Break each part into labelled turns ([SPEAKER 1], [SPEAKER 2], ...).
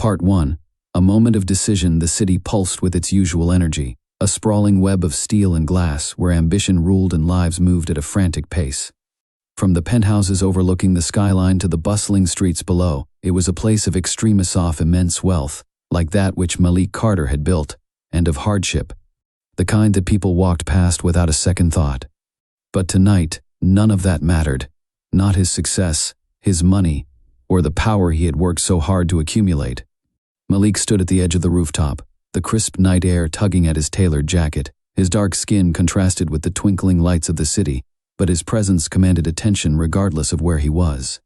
[SPEAKER 1] Part 1. A moment of decision. The city pulsed with its usual energy, a sprawling web of steel and glass where ambition ruled and lives moved at a frantic pace. From the penthouses overlooking the skyline to the bustling streets below, it was a place of extremis of immense wealth, like that which Malik Carter had built, and of hardship, the kind that people walked past without a second thought. But tonight, none of that mattered. Not his success, his money, or the power he had worked so hard to accumulate. Malik stood at the edge of the rooftop, the crisp night air tugging at his tailored jacket. His dark skin contrasted with the twinkling lights of the city, but his presence commanded attention regardless of where he was.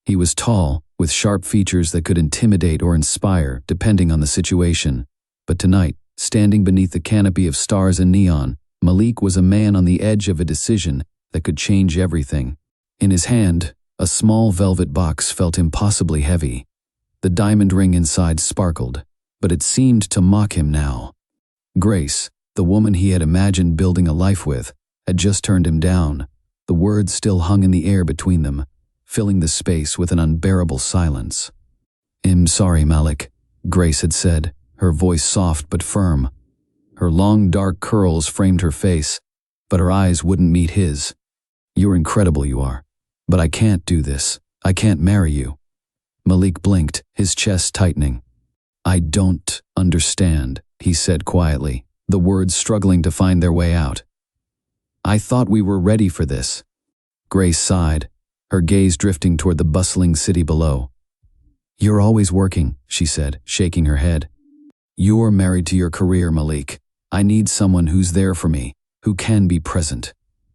[SPEAKER 1] He was tall, with sharp features that could intimidate or inspire, depending on the situation. But tonight, standing beneath the canopy of stars and neon, Malik was a man on the edge of a decision that could change everything. In his hand, a small velvet box felt impossibly heavy. The diamond ring inside sparkled, but it seemed to mock him now. Grace, the woman he had imagined building a life with, had just turned him down. The words still hung in the air between them, filling the space with an unbearable silence. "I'm sorry, Malik," Grace had said, her voice soft but firm. Her long dark curls framed her face, but her eyes wouldn't meet his. "You're incredible, you are. But I can't do this. I can't marry you." Malik blinked, his chest tightening. "I don't understand," he said quietly, the words struggling to find their way out. "I thought we were ready for this." Grace sighed, her gaze drifting toward the bustling city below. "You're always working," she said, shaking her head. "You're married to your career, Malik. I need someone who's there for me, who can be present.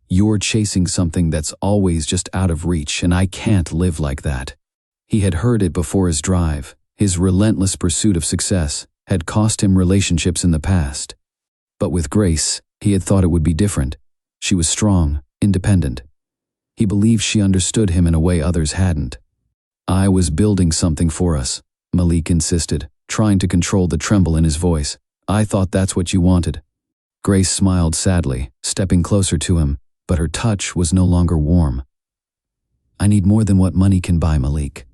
[SPEAKER 1] You're chasing something that's always just out of reach, and I can't live like that." He had heard it before. His drive, his relentless pursuit of success, had cost him relationships in the past. But with Grace, he had thought it would be different. She was strong, independent. He believed she understood him in a way others hadn't. "I was building something for us," Malik insisted, trying to control the tremble in his voice. "I thought that's what you wanted." Grace smiled sadly, stepping closer to him, but her touch was no longer warm. "I need more than what money can buy, Malik."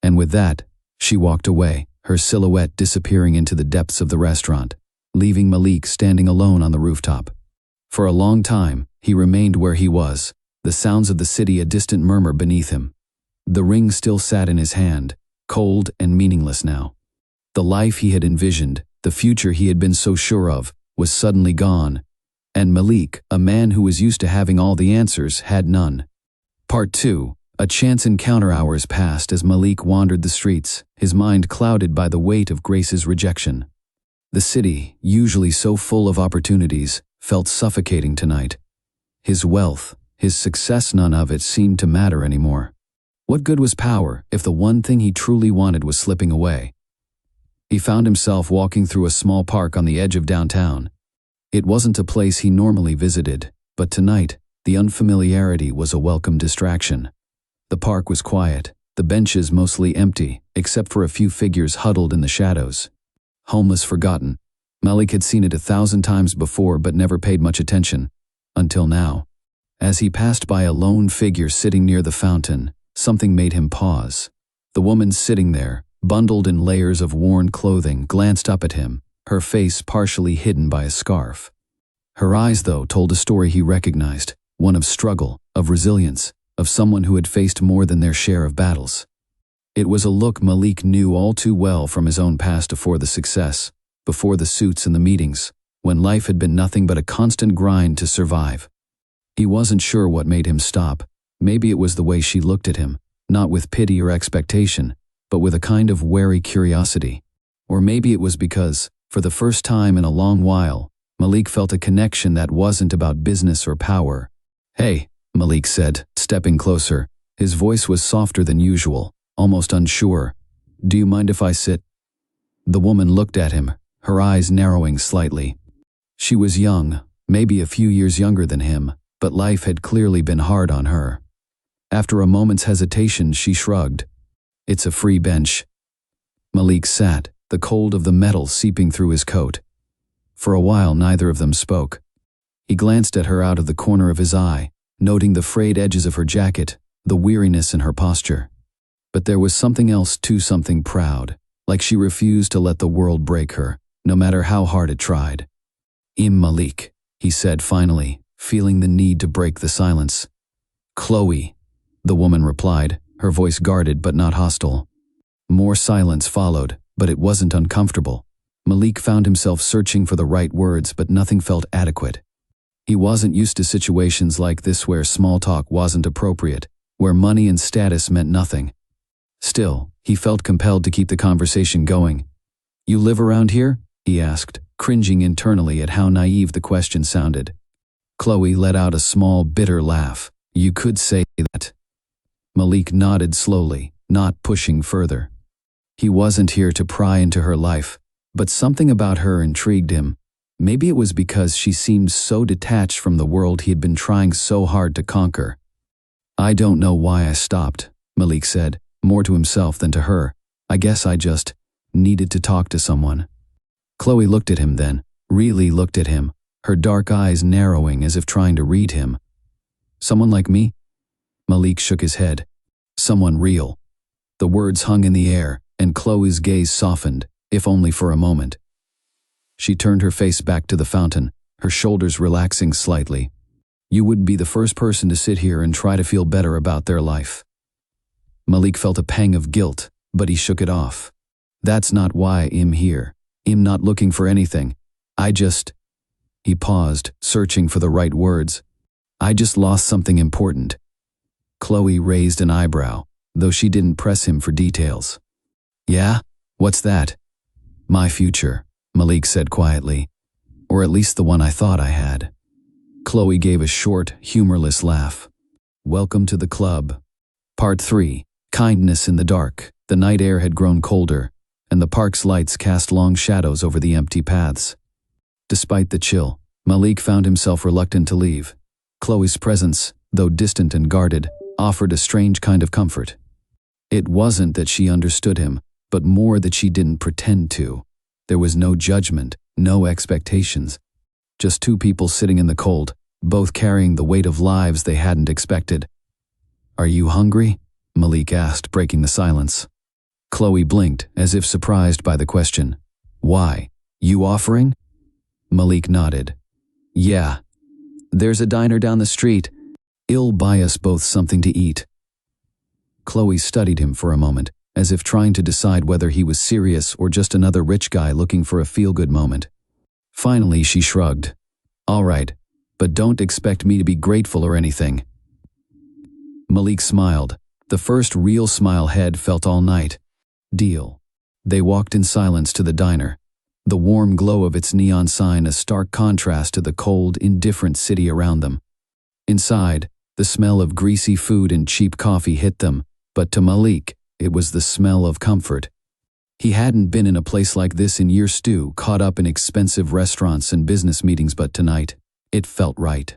[SPEAKER 1] And with that, she walked away, her silhouette disappearing into the depths of the restaurant, leaving Malik standing alone on the rooftop. For a long time, he remained where he was, the sounds of the city a distant murmur beneath him. The ring still sat in his hand, cold and meaningless now. The life he had envisioned, the future he had been so sure of, was suddenly gone. And Malik, a man who was used to having all the answers, had none. Part 2. A chance encounter. Hours passed as Malik wandered the streets, his mind clouded by the weight of Grace's rejection. The city, usually so full of opportunities, felt suffocating tonight. His wealth, his success, none of it seemed to matter anymore. What good was power if the one thing he truly wanted was slipping away? He found himself walking through a small park on the edge of downtown. It wasn't a place he normally visited, but tonight, the unfamiliarity was a welcome distraction. The park was quiet, the benches mostly empty, except for a few figures huddled in the shadows. Homeless, forgotten. Malik had seen it 1,000 times before but never paid much attention. Until now. As he passed by a lone figure sitting near the fountain, something made him pause. The woman sitting there, bundled in layers of worn clothing, glanced up at him, her face partially hidden by a scarf. Her eyes, though, told a story he recognized, one of struggle, of resilience, of someone who had faced more than their share of battles. It was a look Malik knew all too well from his own past before the success, before the suits and the meetings, when life had been nothing but a constant grind to survive. He wasn't sure what made him stop. Maybe it was the way she looked at him, not with pity or expectation, but with a kind of wary curiosity. Or maybe it was because, for the first time in a long while, Malik felt a connection that wasn't about business or power. "Hey," Malik said, stepping closer. His voice was softer than usual, almost unsure. "Do you mind if I sit?" The woman looked at him, her eyes narrowing slightly. She was young, maybe a few years younger than him, but life had clearly been hard on her. After a moment's hesitation, she shrugged. "It's a free bench." Malik sat, the cold of the metal seeping through his coat. For a while, neither of them spoke. He glanced at her out of the corner of his eye, noting the frayed edges of her jacket, the weariness in her posture. But there was something else too, something proud, like she refused to let the world break her, no matter how hard it tried. Malik, he said finally, feeling the need to break the silence. Chloe, the woman replied, her voice guarded but not hostile. More silence followed, but it wasn't uncomfortable. Malik found himself searching for the right words, but nothing felt adequate. He wasn't used to situations like this where small talk wasn't appropriate, where money and status meant nothing. Still, he felt compelled to keep the conversation going. "You live around here?" he asked, cringing internally at how naive the question sounded. Chloe let out a small, bitter laugh. "You could say that." Malik nodded slowly, not pushing further. He wasn't here to pry into her life, but something about her intrigued him. Maybe it was because she seemed so detached from the world he had been trying so hard to conquer. "I don't know why I stopped," Malik said, more to himself than to her. "I guess I just needed to talk to someone." Chloe looked at him then, really looked at him, her dark eyes narrowing as if trying to read him. "Someone like me?" Malik shook his head. "Someone real." The words hung in the air, and Chloe's gaze softened, if only for a moment. She turned her face back to the fountain, her shoulders relaxing slightly. "You wouldn't be the first person to sit here and try to feel better about their life." Malik felt a pang of guilt, but he shook it off. "That's not why I'm here. I'm not looking for anything. He paused, searching for the right words. "I just lost something important." Chloe raised an eyebrow, though she didn't press him for details. "Yeah? What's that?" "My future," Malik said quietly. "Or at least the one I thought I had." Chloe gave a short, humorless laugh. "Welcome to the club." Part 3. Kindness in the dark. The night air had grown colder, and the park's lights cast long shadows over the empty paths. Despite the chill, Malik found himself reluctant to leave. Chloe's presence, though distant and guarded, offered a strange kind of comfort. It wasn't that she understood him, but more that she didn't pretend to. There was no judgment, no expectations. Just two people sitting in the cold, both carrying the weight of lives they hadn't expected. "Are you hungry?" Malik asked, breaking the silence. Chloe blinked, as if surprised by the question. "Why? You offering?" Malik nodded. "Yeah. There's a diner down the street. It'll buy us both something to eat." Chloe studied him for a moment, as if trying to decide whether he was serious or just another rich guy looking for a feel-good moment. Finally, she shrugged. "All right, but don't expect me to be grateful or anything." Malik smiled, the first real smile he'd felt all night. "Deal." They walked in silence to the diner, the warm glow of its neon sign a stark contrast to the cold, indifferent city around them. Inside, the smell of greasy food and cheap coffee hit them, but to Malik, it was the smell of comfort. He hadn't been in a place like this in years too, caught up in expensive restaurants and business meetings, but tonight, it felt right.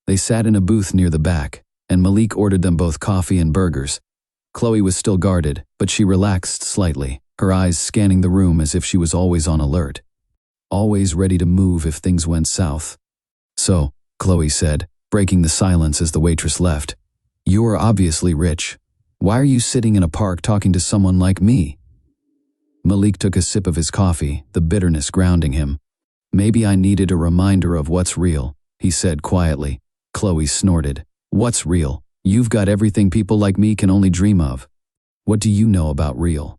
[SPEAKER 1] They sat in a booth near the back, and Malik ordered them both coffee and burgers. Chloe was still guarded, but she relaxed slightly, her eyes scanning the room as if she was always on alert. Always ready to move if things went south. "So," Chloe said, breaking the silence as the waitress left, "you are obviously rich. Why are you sitting in a park talking to someone like me?" Malik took a sip of his coffee, the bitterness grounding him. "Maybe I needed a reminder of what's real," he said quietly. Chloe snorted. "What's real? You've got everything people like me can only dream of. What do you know about real?"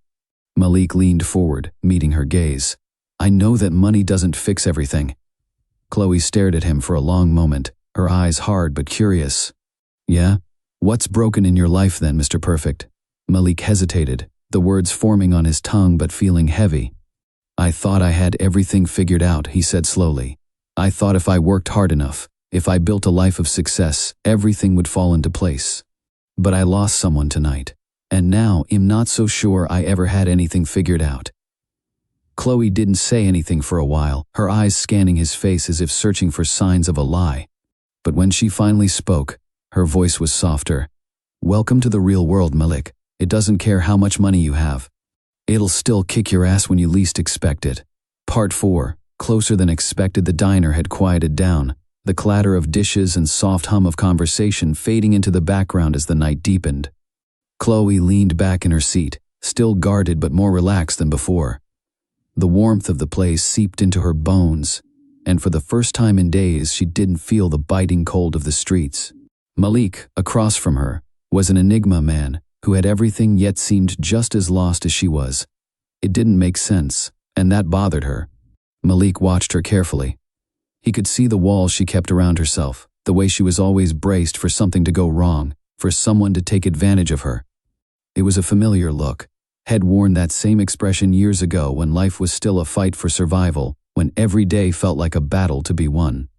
[SPEAKER 1] Malik leaned forward, meeting her gaze. "I know that money doesn't fix everything." Chloe stared at him for a long moment, her eyes hard but curious. "Yeah? What's broken in your life then, Mr. Perfect?" Malik hesitated, the words forming on his tongue but feeling heavy. "I thought I had everything figured out," he said slowly. "I thought if I worked hard enough, if I built a life of success, everything would fall into place. But I lost someone tonight, and now I'm not so sure I ever had anything figured out." Chloe didn't say anything for a while, her eyes scanning his face as if searching for signs of a lie. But when she finally spoke, her voice was softer. "Welcome to the real world, Malik. It doesn't care how much money you have. It'll still kick your ass when you least expect it." Part 4. Closer than expected, the diner had quieted down, the clatter of dishes and soft hum of conversation fading into the background as the night deepened. Chloe leaned back in her seat, still guarded but more relaxed than before. The warmth of the place seeped into her bones, and for the first time in days she didn't feel the biting cold of the streets. Malik, across from her, was an enigma man who had everything yet seemed just as lost as she was. It didn't make sense, and that bothered her. Malik watched her carefully. He could see the walls she kept around herself, the way she was always braced for something to go wrong, for someone to take advantage of her. It was a familiar look. Had worn that same expression years ago when life was still a fight for survival, when every day felt like a battle to be won.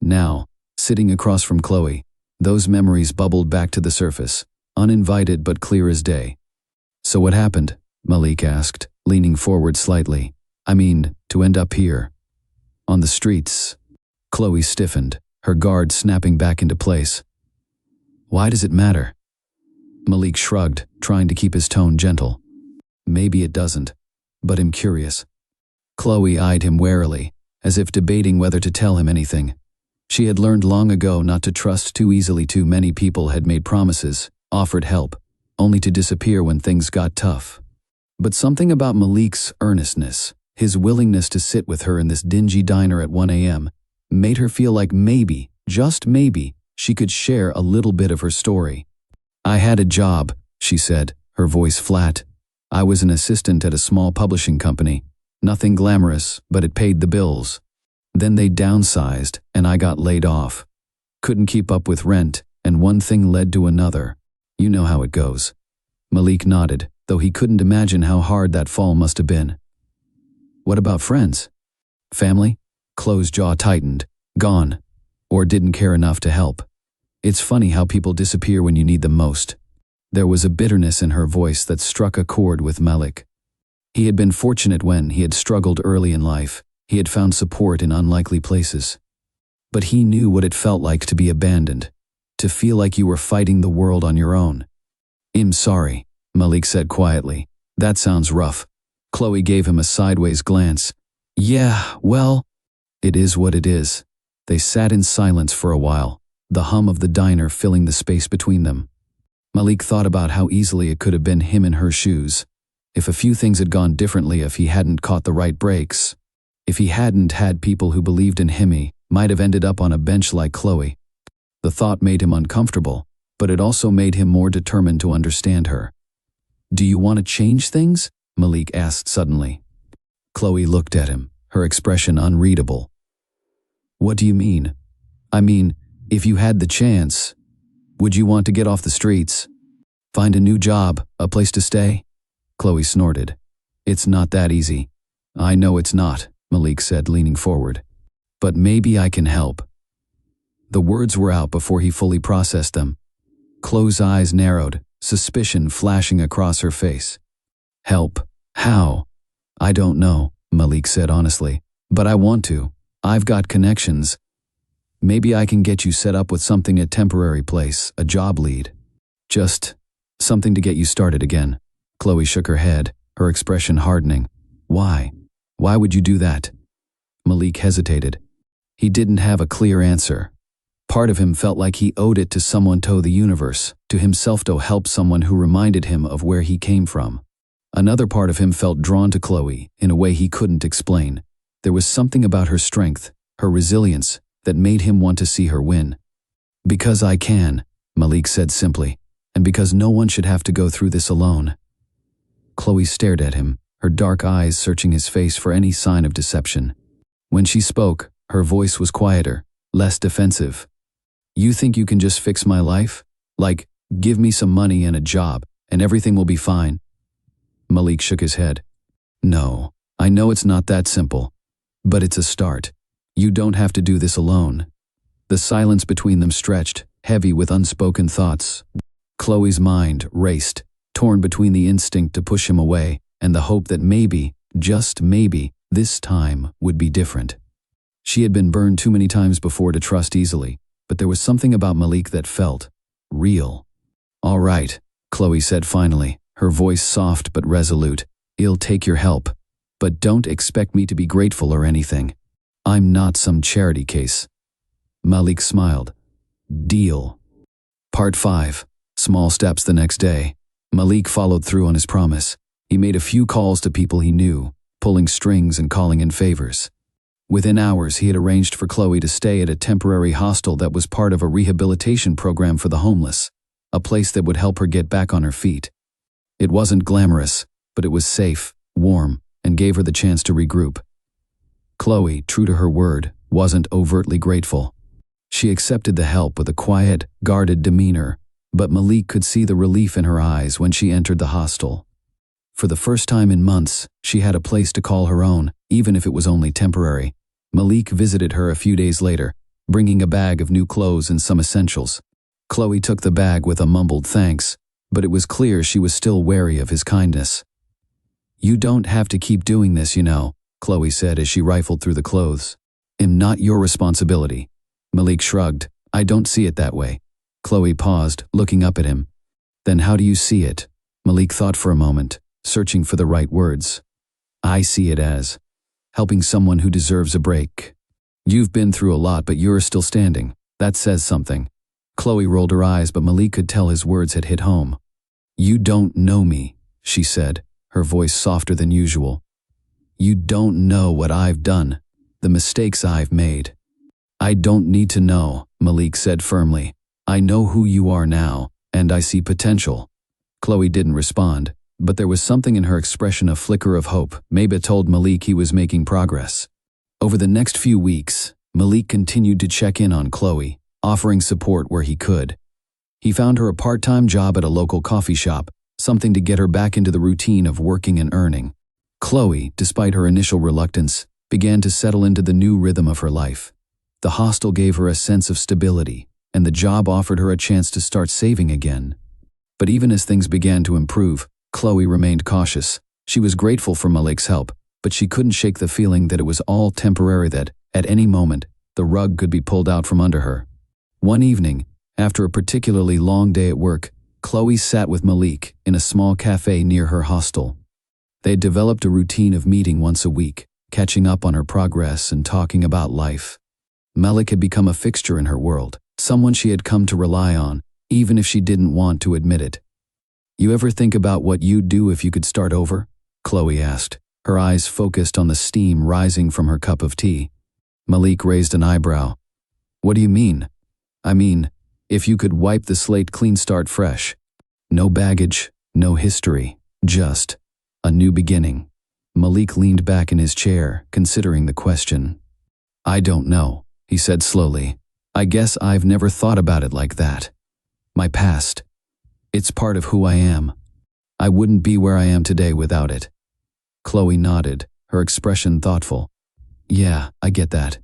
[SPEAKER 1] Now, sitting across from Chloe, those memories bubbled back to the surface, uninvited but clear as day. "So what happened?" Malik asked, leaning forward slightly. "I mean, to end up here." "On the streets." Chloe stiffened, her guard snapping back into place. "Why does it matter?" Malik shrugged, trying to keep his tone gentle. "Maybe it doesn't, but I'm curious." Chloe eyed him warily, as if debating whether to tell him anything. She had learned long ago not to trust too easily. Too many people had made promises, offered help, only to disappear when things got tough. But something about Malik's earnestness, his willingness to sit with her in this dingy diner at 1 a.m., made her feel like maybe, just maybe, she could share a little bit of her story. "I had a job," she said, her voice flat. "I was an assistant at a small publishing company. Nothing glamorous, but it paid the bills. Then they downsized, and I got laid off. Couldn't keep up with rent, and one thing led to another. You know how it goes." Malik nodded, though he couldn't imagine how hard that fall must have been. "What about friends? Family?" Chloe's jaw tightened. "Gone. Or didn't care enough to help. It's funny how people disappear when you need them most." There was a bitterness in her voice that struck a chord with Malik. He had been fortunate when he had struggled early in life. He had found support in unlikely places. But he knew what it felt like to be abandoned, to feel like you were fighting the world on your own. "I'm sorry," Malik said quietly. "That sounds rough." Chloe gave him a sideways glance. "Yeah, well, it is what it is." They sat in silence for a while, the hum of the diner filling the space between them. Malik thought about how easily it could have been him in her shoes. If a few things had gone differently, if he hadn't caught the right breaks, if he hadn't had people who believed in him, he might have ended up on a bench like Chloe. The thought made him uncomfortable, but it also made him more determined to understand her. "Do you want to change things?" Malik asked suddenly. Chloe looked at him, her expression unreadable. "What do you mean?" "I mean, if you had the chance, would you want to get off the streets? Find a new job, a place to stay?" Chloe snorted. "It's not that easy." "I know it's not," Malik said, leaning forward. "But maybe I can help." The words were out before he fully processed them. Chloe's eyes narrowed, suspicion flashing across her face. "Help? How?" "I don't know," Malik said honestly. "But I want to. I've got connections. Maybe I can get you set up with something, a temporary place, a job lead. Just something to get you started again." Chloe shook her head, her expression hardening. "Why? Why would you do that?" Malik hesitated. He didn't have a clear answer. Part of him felt like he owed it to someone to the universe, to himself to help someone who reminded him of where he came from. Another part of him felt drawn to Chloe in a way he couldn't explain. There was something about her strength, her resilience, that made him want to see her win. "Because I can," Malik said simply, "and because no one should have to go through this alone." Chloe stared at him, her dark eyes searching his face for any sign of deception. When she spoke, her voice was quieter, less defensive. "You think you can just fix my life? Like, give me some money and a job, and everything will be fine?" Malik shook his head. "No, I know it's not that simple. But it's a start. You don't have to do this alone." The silence between them stretched, heavy with unspoken thoughts. Chloe's mind raced, torn between the instinct to push him away and the hope that maybe, just maybe, this time would be different. She had been burned too many times before to trust easily, but there was something about Malik that felt real. "All right," Chloe said finally, her voice soft but resolute. "I'll take your help. But don't expect me to be grateful or anything. I'm not some charity case." Malik smiled. "Deal." Part 5. Small steps the next day. Malik followed through on his promise. He made a few calls to people he knew, pulling strings and calling in favors. Within hours, he had arranged for Chloe to stay at a temporary hostel that was part of a rehabilitation program for the homeless, a place that would help her get back on her feet. It wasn't glamorous, but it was safe, warm, and gave her the chance to regroup. Chloe, true to her word, wasn't overtly grateful. She accepted the help with a quiet, guarded demeanor, but Malik could see the relief in her eyes when she entered the hostel. For the first time in months, she had a place to call her own, even if it was only temporary. Malik visited her a few days later, bringing a bag of new clothes and some essentials. Chloe took the bag with a mumbled thanks, but it was clear she was still wary of his kindness. "You don't have to keep doing this, you know," Chloe said as she rifled through the clothes. "I'm not your responsibility." Malik shrugged. "I don't see it that way." Chloe paused, looking up at him. "Then how do you see it?" Malik thought for a moment, searching for the right words. "I see it as helping someone who deserves a break. You've been through a lot, but you're still standing. That says something." Chloe rolled her eyes, but Malik could tell his words had hit home. "You don't know me," she said, her voice softer than usual. "You don't know what I've done, the mistakes I've made." "I don't need to know," Malik said firmly. "I know who you are now, and I see potential." Chloe didn't respond, but there was something in her expression, a flicker of hope. Maybe it told Malik he was making progress. Over the next few weeks, Malik continued to check in on Chloe, offering support where he could. He found her a part-time job at a local coffee shop, something to get her back into the routine of working and earning. Chloe, despite her initial reluctance, began to settle into the new rhythm of her life. The hostel gave her a sense of stability, and the job offered her a chance to start saving again. But even as things began to improve, Chloe remained cautious. She was grateful for Malik's help, but she couldn't shake the feeling that it was all temporary, that, at any moment, the rug could be pulled out from under her. One evening, after a particularly long day at work, Chloe sat with Malik in a small cafe near her hostel. They had developed a routine of meeting once a week, catching up on her progress and talking about life. Malik had become a fixture in her world, someone she had come to rely on, even if she didn't want to admit it. "You ever think about what you'd do if you could start over?" Chloe asked, her eyes focused on the steam rising from her cup of tea. Malik raised an eyebrow. "What do you mean?" "I mean, if you could wipe the slate clean, start fresh. No baggage, no history, just a new beginning." Malik leaned back in his chair, considering the question. "I don't know," he said slowly. "I guess I've never thought about it like that. My past. It's part of who I am. I wouldn't be where I am today without it." Chloe nodded, her expression thoughtful. "Yeah, I get that.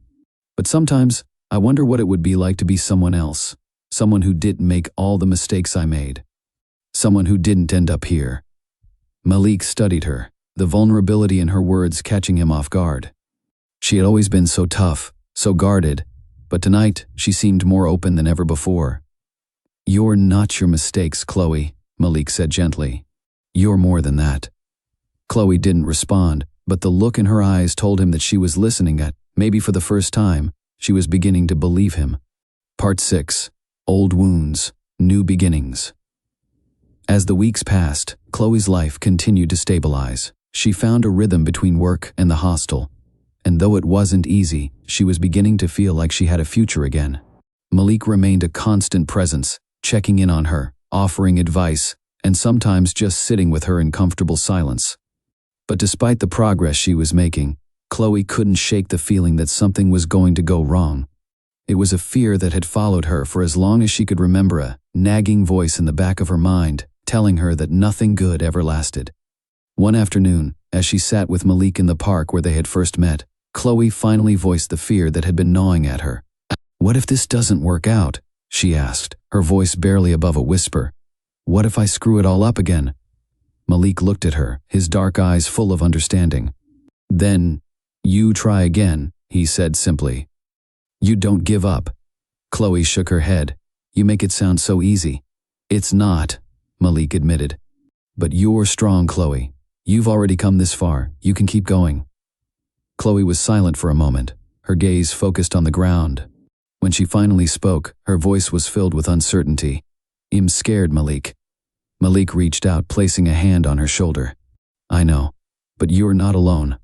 [SPEAKER 1] But sometimes, I wonder what it would be like to be someone else. Someone who didn't make all the mistakes I made. Someone who didn't end up here." Malik studied her, the vulnerability in her words catching him off guard. She had always been so tough, so guarded, but tonight she seemed more open than ever before. "You're not your mistakes, Chloe," Malik said gently. "You're more than that." Chloe didn't respond, but the look in her eyes told him that she was listening. At, maybe for the first time, she was beginning to believe him. Part 6. Old Wounds, New Beginnings. As the weeks passed, Chloe's life continued to stabilize. She found a rhythm between work and the hostel, and though it wasn't easy, she was beginning to feel like she had a future again. Malik remained a constant presence, checking in on her, offering advice, and sometimes just sitting with her in comfortable silence. But despite the progress she was making, Chloe couldn't shake the feeling that something was going to go wrong. It was a fear that had followed her for as long as she could remember, a nagging voice in the back of her mind, telling her that nothing good ever lasted. One afternoon, as she sat with Malik in the park where they had first met, Chloe finally voiced the fear that had been gnawing at her. "What if this doesn't work out?" she asked, her voice barely above a whisper. "What if I screw it all up again?" Malik looked at her, his dark eyes full of understanding. "Then, you try again," he said simply. "You don't give up." Chloe shook her head. "You make it sound so easy." "It's not," Malik admitted. "But you're strong, Chloe. You've already come this far. You can keep going." Chloe was silent for a moment, her gaze focused on the ground. When she finally spoke, her voice was filled with uncertainty. "I'm scared, Malik." Malik reached out, placing a hand on her shoulder. I know. But you're not alone.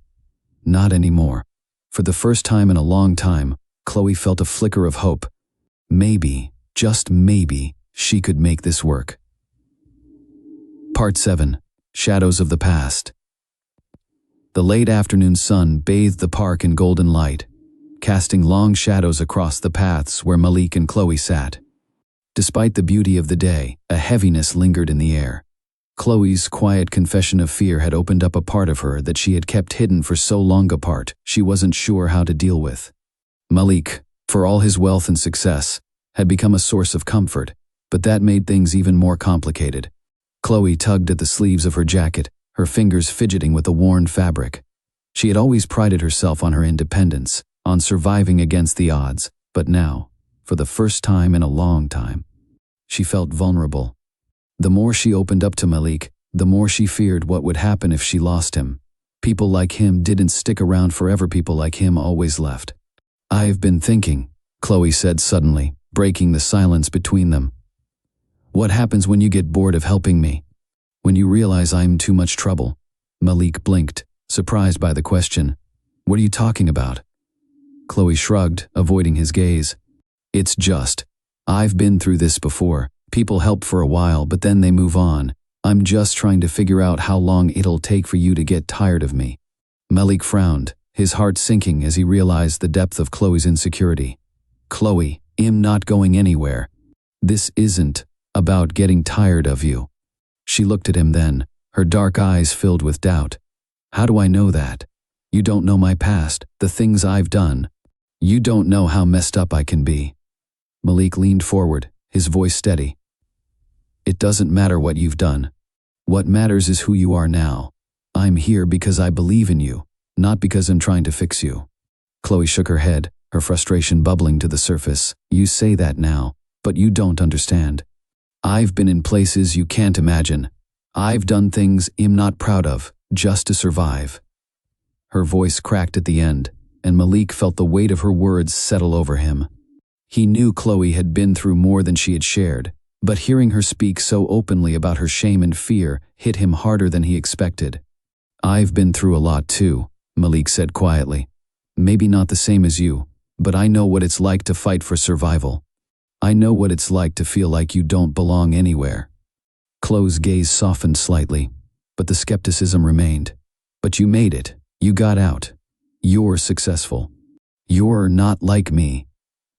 [SPEAKER 1] Not anymore. For the first time in a long time, Chloe felt a flicker of hope. Maybe, just maybe, she could make this work. Part 7. Shadows of the Past. The late afternoon sun bathed the park in golden light, casting long shadows across the paths where Malik and Chloe sat. Despite the beauty of the day, a heaviness lingered in the air. Chloe's quiet confession of fear had opened up a part of her that she had kept hidden for so long, a part she wasn't sure how to deal with. Malik, for all his wealth and success, had become a source of comfort, but that made things even more complicated. Chloe tugged at the sleeves of her jacket, her fingers fidgeting with the worn fabric. She had always prided herself on her independence, on surviving against the odds, but now, for the first time in a long time, she felt vulnerable. The more she opened up to Malik, the more she feared what would happen if she lost him. People like him didn't stick around forever. People like him always left. "I've been thinking," Chloe said suddenly, breaking the silence between them. "What happens when you get bored of helping me? When you realize I'm too much trouble?" Malik blinked, surprised by the question. "What are you talking about?" Chloe shrugged, avoiding his gaze. "It's just, I've been through this before. People help for a while, but then they move on. I'm just trying to figure out how long it'll take for you to get tired of me." Malik frowned, his heart sinking as he realized the depth of Chloe's insecurity. "Chloe, I'm not going anywhere. This isn't about getting tired of you." She looked at him then, her dark eyes filled with doubt. "How do I know that? You don't know my past, the things I've done. You don't know how messed up I can be." Malik leaned forward, his voice steady. "It doesn't matter what you've done. What matters is who you are now. I'm here because I believe in you, not because I'm trying to fix you." Chloe shook her head, her frustration bubbling to the surface. "You say that now, but you don't understand. I've been in places you can't imagine. I've done things I'm not proud of, just to survive." Her voice cracked at the end, and Malik felt the weight of her words settle over him. He knew Chloe had been through more than she had shared, but hearing her speak so openly about her shame and fear hit him harder than he expected. "I've been through a lot too," Malik said quietly. "Maybe not the same as you, but I know what it's like to fight for survival. I know what it's like to feel like you don't belong anywhere." Chloe's gaze softened slightly, but the skepticism remained. "But you made it. You got out. You're successful. You're not like me."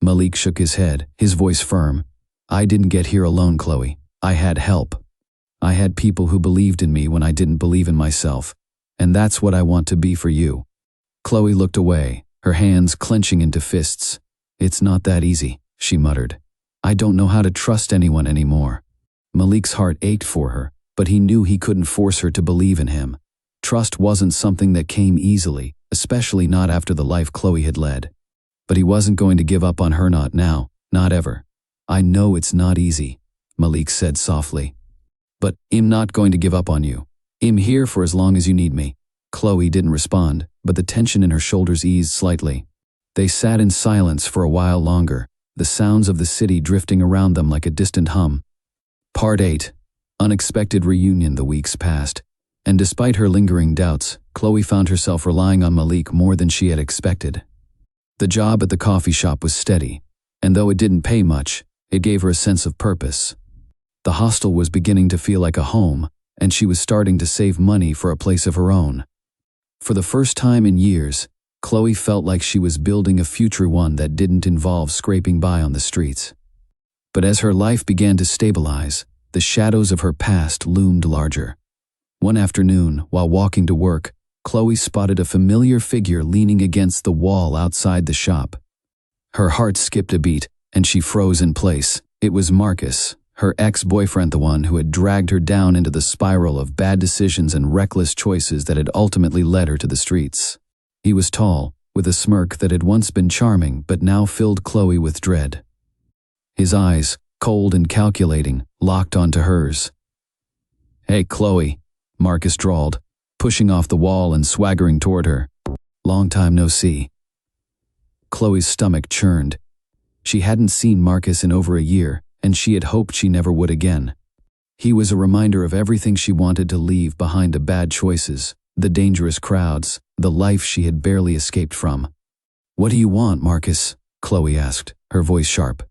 [SPEAKER 1] Malik shook his head, his voice firm. "I didn't get here alone, Chloe. I had help. I had people who believed in me when I didn't believe in myself, and that's what I want to be for you." Chloe looked away, her hands clenching into fists. "It's not that easy," she muttered. "I don't know how to trust anyone anymore." Malik's heart ached for her, but he knew he couldn't force her to believe in him. Trust wasn't something that came easily, especially not after the life Chloe had led. But he wasn't going to give up on her, not now, not ever. "I know it's not easy," Malik said softly. "But I'm not going to give up on you. I'm here for as long as you need me." Chloe didn't respond, but the tension in her shoulders eased slightly. They sat in silence for a while longer, the sounds of the city drifting around them like a distant hum. Part 8. Unexpected reunion. The weeks passed, and despite her lingering doubts, Chloe found herself relying on Malik more than she had expected. The job at the coffee shop was steady, and though it didn't pay much, it gave her a sense of purpose. The hostel was beginning to feel like a home, and she was starting to save money for a place of her own. For the first time in years, Chloe felt like she was building a future, one that didn't involve scraping by on the streets. But as her life began to stabilize, the shadows of her past loomed larger. One afternoon, while walking to work, Chloe spotted a familiar figure leaning against the wall outside the shop. Her heart skipped a beat, and she froze in place. It was Marcus, her ex-boyfriend, the one who had dragged her down into the spiral of bad decisions and reckless choices that had ultimately led her to the streets. He was tall, with a smirk that had once been charming but now filled Chloe with dread. His eyes, cold and calculating, locked onto hers. "Hey, Chloe," Marcus drawled, pushing off the wall and swaggering toward her. "Long time no see." Chloe's stomach churned. She hadn't seen Marcus in over a year, and she had hoped she never would again. He was a reminder of everything she wanted to leave behind: the bad choices, the dangerous crowds, the life she had barely escaped from. "What do you want, Marcus?" Chloe asked, her voice sharp.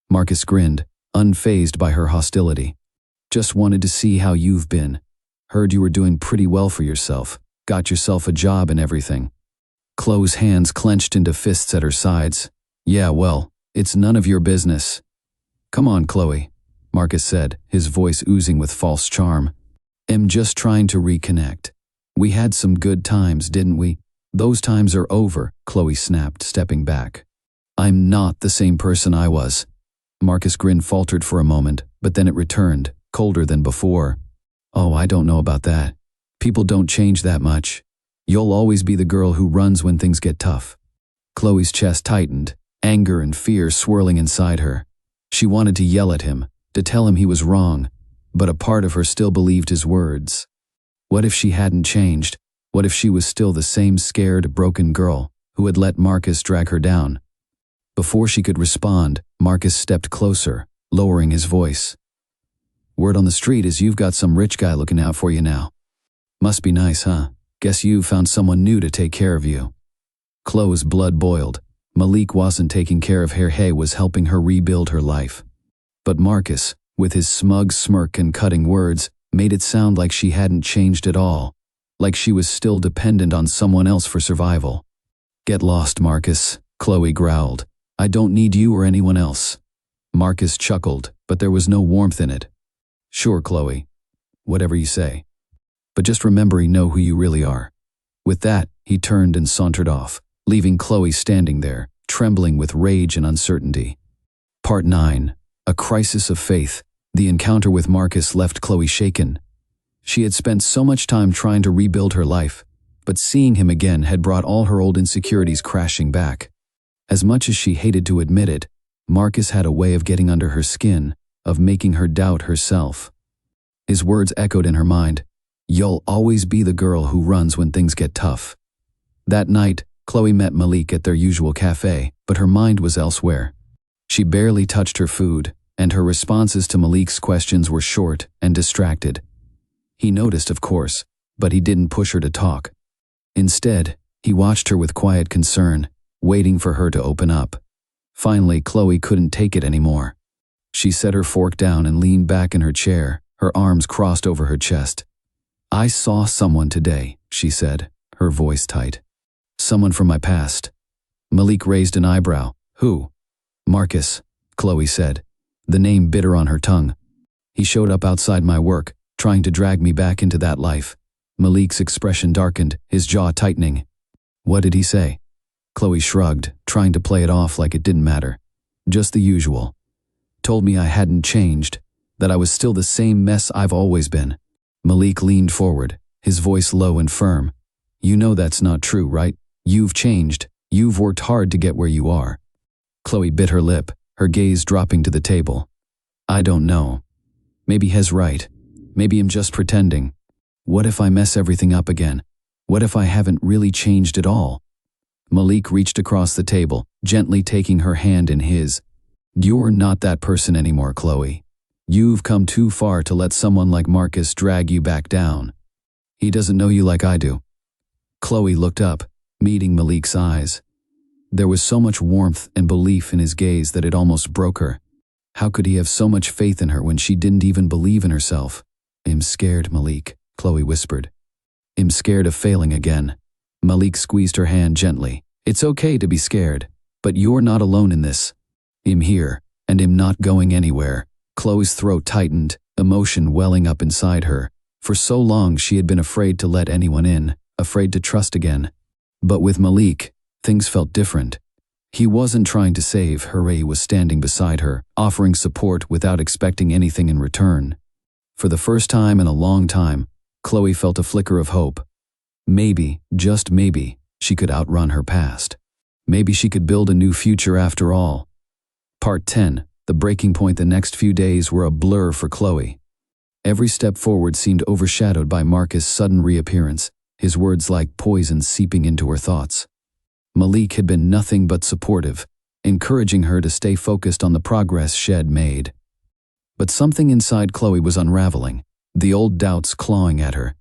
[SPEAKER 1] Marcus grinned, unfazed by her hostility. "Just wanted to see how you've been. Heard you were doing pretty well for yourself. Got yourself a job and everything." Chloe's hands clenched into fists at her sides. "Yeah, well, it's none of your business." "Come on, Chloe," Marcus said, his voice oozing with false charm. "I'm just trying to reconnect. We had some good times, didn't we?" "Those times are over," Chloe snapped, stepping back. "I'm not the same person I was." Marcus' grin faltered for a moment, but then it returned, colder than before. "Oh, I don't know about that. People don't change that much. You'll always be the girl who runs when things get tough." Chloe's chest tightened, anger and fear swirling inside her. She wanted to yell at him, to tell him he was wrong, but a part of her still believed his words. What if she hadn't changed? What if she was still the same scared, broken girl who had let Marcus drag her down? Before she could respond, Marcus stepped closer, lowering his voice. "Word on the street is you've got some rich guy looking out for you now. Must be nice, huh? Guess you've found someone new to take care of you." Chloe's blood boiled. Malik wasn't taking care of her, he was helping her rebuild her life. But Marcus, with his smug smirk and cutting words, made it sound like she hadn't changed at all, like she was still dependent on someone else for survival. "Get lost, Marcus," Chloe growled. "I don't need you or anyone else." Marcus chuckled, but there was no warmth in it. "Sure, Chloe. Whatever you say. But just remember you know who you really are." With that, he turned and sauntered off, leaving Chloe standing there, trembling with rage and uncertainty. Part 9. A crisis of faith. The encounter with Marcus left Chloe shaken. She had spent so much time trying to rebuild her life, but seeing him again had brought all her old insecurities crashing back. As much as she hated to admit it, Marcus had a way of getting under her skin, of making her doubt herself. His words echoed in her mind. "You'll always be the girl who runs when things get tough." That night, Chloe met Malik at their usual cafe, but her mind was elsewhere. She barely touched her food, and her responses to Malik's questions were short and distracted. He noticed, of course, but he didn't push her to talk. Instead, he watched her with quiet concern, waiting for her to open up. Finally, Chloe couldn't take it anymore. She set her fork down and leaned back in her chair, her arms crossed over her chest. "I saw someone today," she said, her voice tight. "Someone from my past." Malik raised an eyebrow. "Who?" "Marcus," Chloe said, the name bitter on her tongue. "He showed up outside my work, trying to drag me back into that life." Malik's expression darkened, his jaw tightening. "What did he say?" Chloe shrugged, trying to play it off like it didn't matter. "Just the usual. Told me I hadn't changed, that I was still the same mess I've always been." Malik leaned forward, his voice low and firm. "You know that's not true, right? You've changed. You've worked hard to get where you are." Chloe bit her lip, her gaze dropping to the table. "I don't know. Maybe he's right. Maybe I'm just pretending. What if I mess everything up again? What if I haven't really changed at all?" Malik reached across the table, gently taking her hand in his. "You're not that person anymore, Chloe. You've come too far to let someone like Marcus drag you back down. He doesn't know you like I do." Chloe looked up, meeting Malik's eyes. There was so much warmth and belief in his gaze that it almost broke her. How could he have so much faith in her when she didn't even believe in herself? "I'm scared, Malik," Chloe whispered. "I'm scared of failing again." Malik squeezed her hand gently. "It's okay to be scared, but you're not alone in this. I'm here, and I'm not going anywhere." Chloe's throat tightened, emotion welling up inside her. For so long she had been afraid to let anyone in, afraid to trust again. But with Malik, things felt different. He wasn't trying to save her, he was standing beside her, offering support without expecting anything in return. For the first time in a long time, Chloe felt a flicker of hope. Maybe, just maybe, she could outrun her past. Maybe she could build a new future after all. Part 10. The breaking point. The next few days were a blur for Chloe. Every step forward seemed overshadowed by Marcus' sudden reappearance, his words like poison seeping into her thoughts. Malik had been nothing but supportive, encouraging her to stay focused on the progress she'd made. But something inside Chloe was unraveling, the old doubts clawing at her.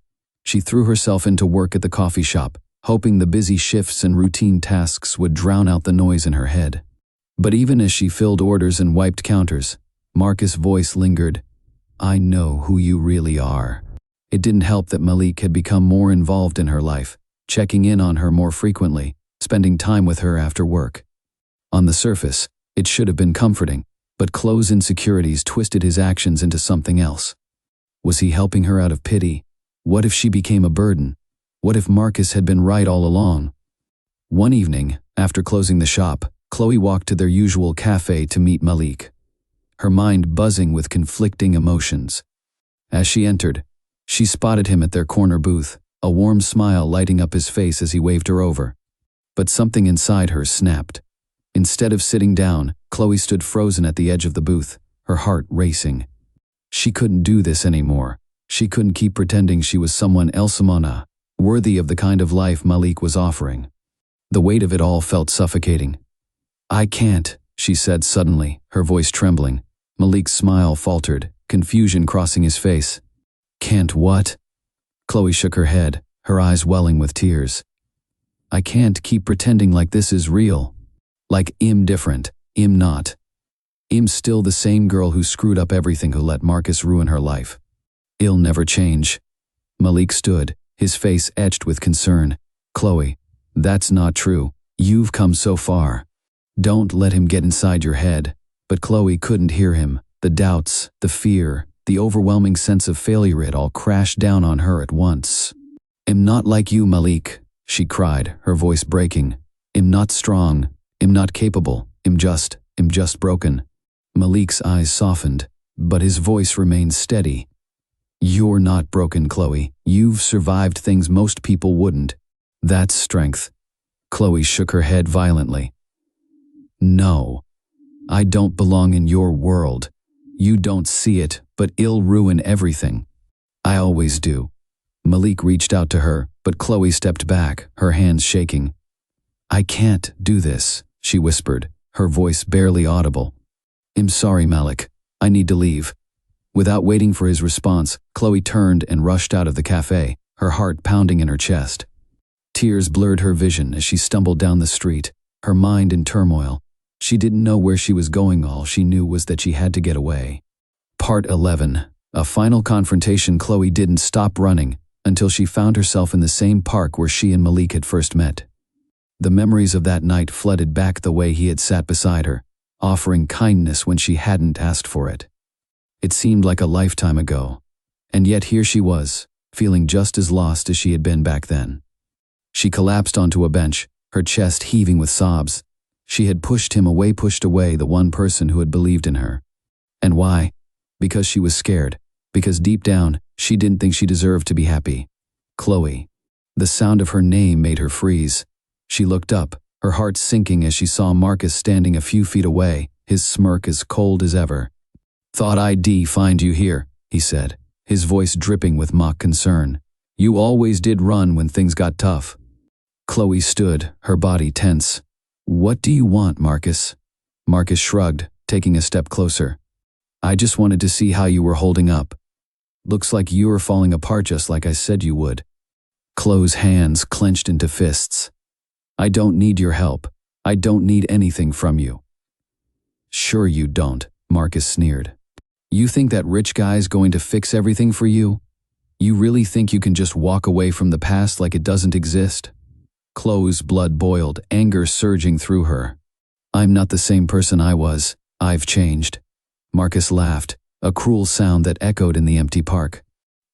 [SPEAKER 1] She threw herself into work at the coffee shop, hoping the busy shifts and routine tasks would drown out the noise in her head. But even as she filled orders and wiped counters, Marcus' voice lingered. I know who you really are. It didn't help that Malik had become more involved in her life, checking in on her more frequently, spending time with her after work. On the surface, it should have been comforting, but Chloe's insecurities twisted his actions into something else. Was he helping her out of pity? What if she became a burden? What if Marcus had been right all along? One evening, after closing the shop, Chloe walked to their usual cafe to meet Malik, her mind buzzing with conflicting emotions. As she entered, she spotted him at their corner booth, a warm smile lighting up his face as he waved her over. But something inside her snapped. Instead of sitting down, Chloe stood frozen at the edge of the booth, her heart racing. She couldn't do this anymore. She couldn't keep pretending she was someone else, worthy of the kind of life Malik was offering. The weight of it all felt suffocating. I can't, she said suddenly, her voice trembling. Malik's smile faltered, confusion crossing his face. Can't what? Chloe shook her head, her eyes welling with tears. I can't keep pretending like this is real. Like I'm different, I'm not. I'm still the same girl who screwed up everything, who let Marcus ruin her life. I'll never change. Malik stood, his face etched with concern. Chloe, that's not true. You've come so far. Don't let him get inside your head. But Chloe couldn't hear him. The doubts, the fear, the overwhelming sense of failure, it all crashed down on her at once. I'm not like you, Malik, she cried, her voice breaking. I'm not strong. I'm not capable. I'm just broken. Malik's eyes softened, but his voice remained steady. You're not broken, Chloe. You've survived things most people wouldn't. That's strength. Chloe shook her head violently. No. I don't belong in your world. You don't see it, but it'll ruin everything. I always do. Malik reached out to her, but Chloe stepped back, her hands shaking. I can't do this, she whispered, her voice barely audible. I'm sorry, Malik. I need to leave. Without waiting for his response, Chloe turned and rushed out of the cafe, her heart pounding in her chest. Tears blurred her vision as she stumbled down the street, her mind in turmoil. She didn't know where she was going. All she knew was that she had to get away. Part 11. A final confrontation. Chloe didn't stop running until she found herself in the same park where she and Malik had first met. The memories of that night flooded back, the way he had sat beside her, offering kindness when she hadn't asked for it. It seemed like a lifetime ago, and yet here she was, feeling just as lost as she had been back then. She collapsed onto a bench, her chest heaving with sobs. She had pushed him away, the one person who had believed in her. And why? Because she was scared, because deep down, she didn't think she deserved to be happy. Chloe. The sound of her name made her freeze. She looked up, her heart sinking as she saw Marcus standing a few feet away, his smirk as cold as ever. Thought I'd find you here, he said, his voice dripping with mock concern. You always did run when things got tough. Chloe stood, her body tense. What do you want, Marcus? Marcus shrugged, taking a step closer. I just wanted to see how you were holding up. Looks like you were falling apart just like I said you would. Chloe's hands clenched into fists. I don't need your help. I don't need anything from you. Sure you don't, Marcus sneered. You think that rich guy's going to fix everything for you? You really think you can just walk away from the past like it doesn't exist? Chloe's blood boiled, anger surging through her. I'm not the same person I was. I've changed. Marcus laughed, a cruel sound that echoed in the empty park.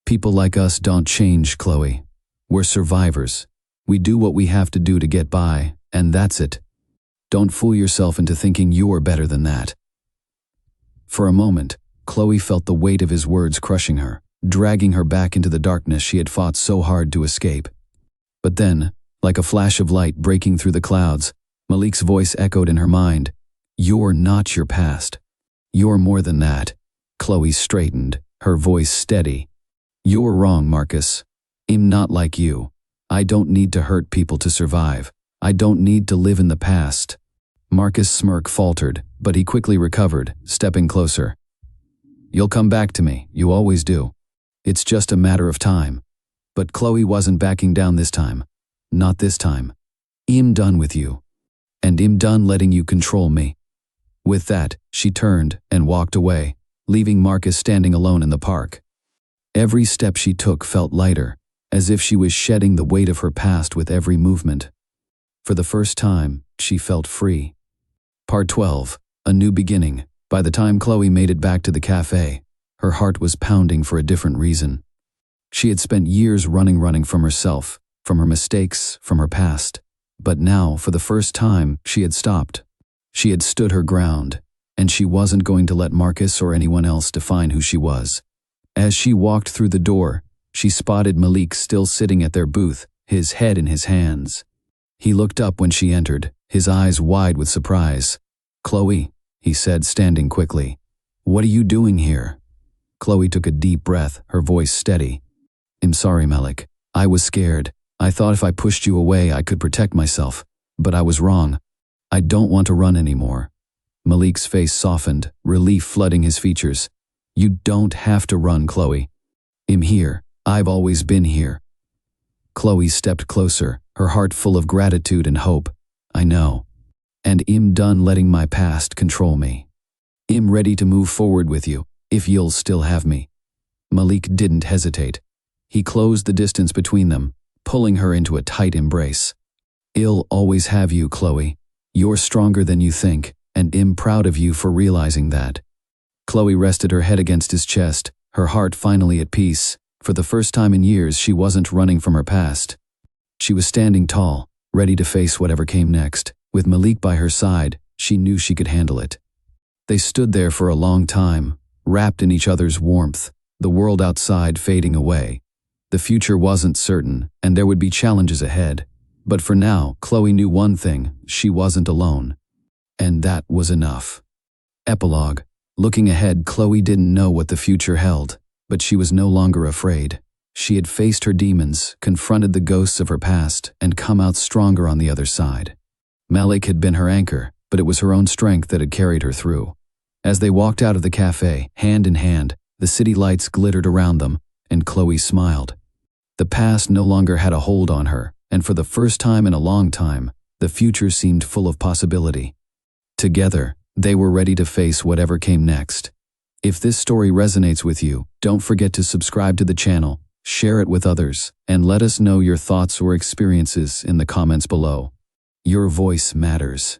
[SPEAKER 1] People like us don't change, Chloe. We're survivors. We do what we have to do to get by, and that's it. Don't fool yourself into thinking you're better than that. For a moment, Chloe felt the weight of his words crushing her, dragging her back into the darkness she had fought so hard to escape. But then, like a flash of light breaking through the clouds, Malik's voice echoed in her mind. You're not your past. You're more than that. Chloe straightened, her voice steady. You're wrong, Marcus. I'm not like you. I don't need to hurt people to survive. I don't need to live in the past. Marcus' smirk faltered, but he quickly recovered, stepping closer. You'll come back to me, you always do. It's just a matter of time. But Chloe wasn't backing down this time. Not this time. I'm done with you. And I'm done letting you control me. With that, she turned and walked away, leaving Marcus standing alone in the park. Every step she took felt lighter, as if she was shedding the weight of her past with every movement. For the first time, she felt free. Part 12. A new beginning. By the time Chloe made it back to the cafe, her heart was pounding for a different reason. She had spent years running from herself, from her mistakes, from her past. But now, for the first time, she had stopped. She had stood her ground, and she wasn't going to let Marcus or anyone else define who she was. As she walked through the door, she spotted Malik still sitting at their booth, his head in his hands. He looked up when she entered, his eyes wide with surprise. "Chloe," he said, standing quickly. "What are you doing here?" Chloe took a deep breath, her voice steady. "I'm sorry, Malik. I was scared. I thought if I pushed you away I could protect myself. But I was wrong. I don't want to run anymore." Malik's face softened, relief flooding his features. "You don't have to run, Chloe. I'm here. I've always been here." Chloe stepped closer, her heart full of gratitude and hope. "I know. And I'm done letting my past control me. I'm ready to move forward with you, if you'll still have me." Malik didn't hesitate. He closed the distance between them, pulling her into a tight embrace. "I'll always have you, Chloe. You're stronger than you think, and I'm proud of you for realizing that." Chloe rested her head against his chest, her heart finally at peace. For the first time in years, she wasn't running from her past. She was standing tall, ready to face whatever came next. With Malik by her side, she knew she could handle it. They stood there for a long time, wrapped in each other's warmth, the world outside fading away. The future wasn't certain, and there would be challenges ahead. But for now, Chloe knew one thing: she wasn't alone. And that was enough. Epilogue. Looking ahead, Chloe didn't know what the future held, but she was no longer afraid. She had faced her demons, confronted the ghosts of her past, and come out stronger on the other side. Malik had been her anchor, but it was her own strength that had carried her through. As they walked out of the cafe, hand in hand, the city lights glittered around them, and Chloe smiled. The past no longer had a hold on her, and for the first time in a long time, the future seemed full of possibility. Together, they were ready to face whatever came next. If this story resonates with you, don't forget to subscribe to the channel, share it with others, and let us know your thoughts or experiences in the comments below. Your voice matters.